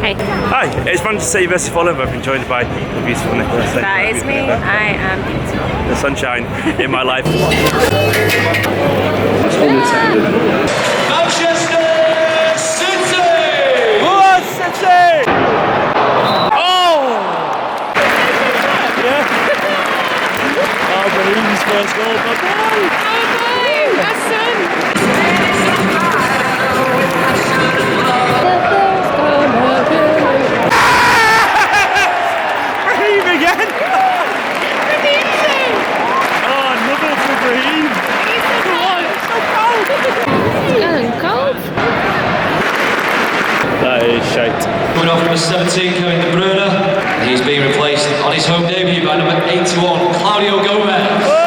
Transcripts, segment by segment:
Hey. Hi, it's Manchester City versus Fulham. I've been joined by the beautiful Nicholas. That is me. I am beautiful. The sunshine in my life. Manchester City! What City? Oh! Yeah. Oh, Brahim's first goal. Bye-bye. Bye-bye, my son. Brahim again! Oh, another for Brahim. It's so cold. It's getting cold. That is shite. Coming off number 17, Kevin De Bruyne. He's being replaced on his home debut by number 81, Claudio Gomez.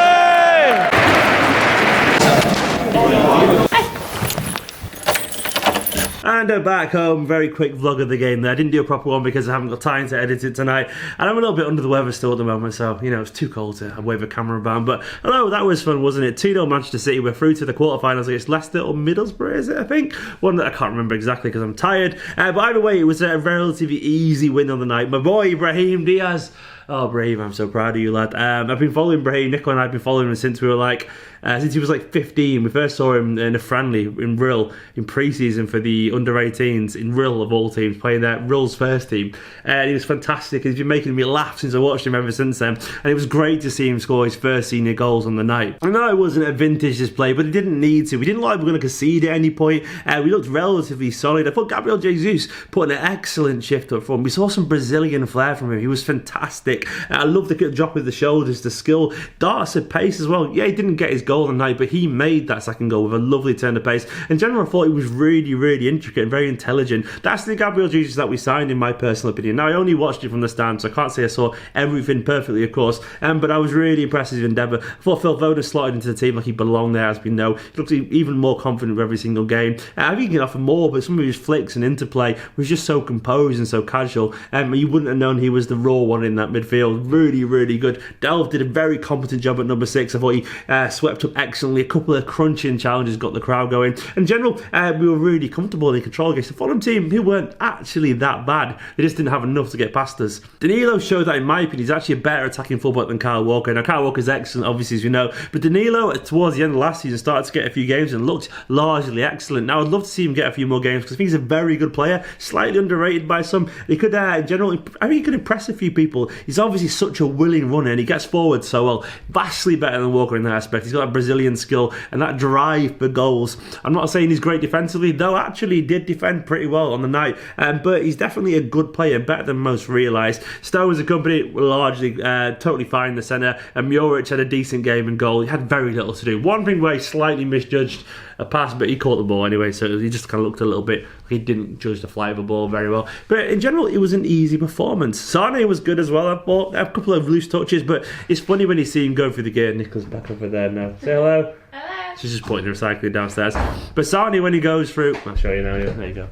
And I'm back home. Very quick vlog of the game there. I didn't do a proper one because I haven't got time to edit it tonight. And I'm a little bit under the weather still at the moment, so, you know, it's too cold to wave a camera around. But, hello, that was fun, wasn't it? 2-0 Manchester City. We're through to the quarterfinals against Leicester or Middlesbrough, is it, I think? One that I can't remember exactly because I'm tired. But either way, it was a relatively easy win on the night. My boy, BRAHIM DIAZ. Oh, Brahim, I'm so proud of you, lad. I've been following Brahim. Nicola and I have been following him since we were like, since he was like 15. We first saw him in a friendly in Rill in pre-season for the under-18s in Rill of all teams, playing that Rill's first team. And he was fantastic. He's been making me laugh since I watched him ever since then. And it was great to see him score his first senior goals on the night. I know it wasn't a vintage display, but he didn't need to. We didn't like we were going to concede at any point. We looked relatively solid. I thought Gabriel Jesus put an excellent shift up front. We saw some Brazilian flair from him. He was fantastic. I love the drop with the shoulders, the skill. Darts at pace as well. Yeah, he didn't get his goal on the night, but he made that second goal with a lovely turn of pace. In general, I thought he was really, really intricate and very intelligent. That's the Gabriel Jesus that we signed, in my personal opinion. Now, I only watched it from the stand, so I can't say I saw everything perfectly, of course, but I was really impressed with his endeavour. I thought Phil Foden slotted into the team like he belonged there, as we know. He looks even more confident with every single game. I think he can offer more, but some of his flicks and interplay was just so composed and so casual. You wouldn't have known he was the raw one in that midfield. Really, really good. Delve did a very competent job at number 6. I thought he swept up excellently. A couple of crunching challenges got the crowd going. In general, we were really comfortable in control against the Fulham team, who weren't actually that bad. They just didn't have enough to get past us. Danilo showed that, in my opinion, he's actually a better attacking fullback than Kyle Walker. Now, Kyle Walker's excellent, obviously, as we know, but Danilo, towards the end of last season, started to get a few games and looked largely excellent. Now, I'd love to see him get a few more games because I think he's a very good player, slightly underrated by some. He could, in general, I think he could impress a few people. He's obviously such a willing runner and he gets forward so well, vastly better than Walker in that aspect. He's got that Brazilian skill and that drive for goals. I'm not saying he's great defensively, though actually he did defend pretty well on the night, but he's definitely a good player, better than most realised. Stones and Kompany were largely totally fine in the centre, and Muric had a decent game and goal. He had very little to do. One thing where he slightly misjudged a pass, but he caught the ball anyway, so he just kind of looked a little bit like he didn't judge the flight of the ball very well. But in general, it was an easy performance. Sane was good as well. I thought a couple of loose touches, but it's funny when you see him go through the gate. Nicholas back over there now. Say hello. Hello. She's just pointing the recycling downstairs. But Sane, when he goes through, I'll show you now. Yeah, there you go.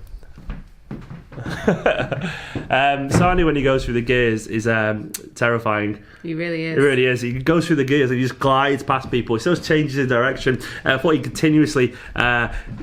Sane, when he goes through the gears, is terrifying. He really is. It really is. He goes through the gears and he just glides past people. He still changes his direction. I thought he continuously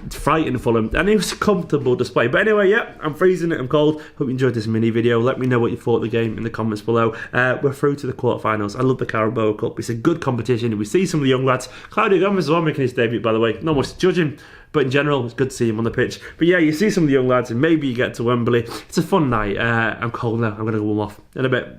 frightened Fulham, and it was a comfortable display. But anyway, yeah, I'm freezing it. I'm cold. Hope you enjoyed this mini video. Let me know what you thought of the game in the comments below. We're through to the quarterfinals. I love the Carabao Cup. It's a good competition. We see some of the young lads. Claudio Gomez as well making his debut, by the way. Not much to judge him, but in general, it's good to see him on the pitch. But yeah, you see some of the young lads, and maybe you get to Wembley. It's a fun night. I'm cold now. I'm going to warm off in a bit.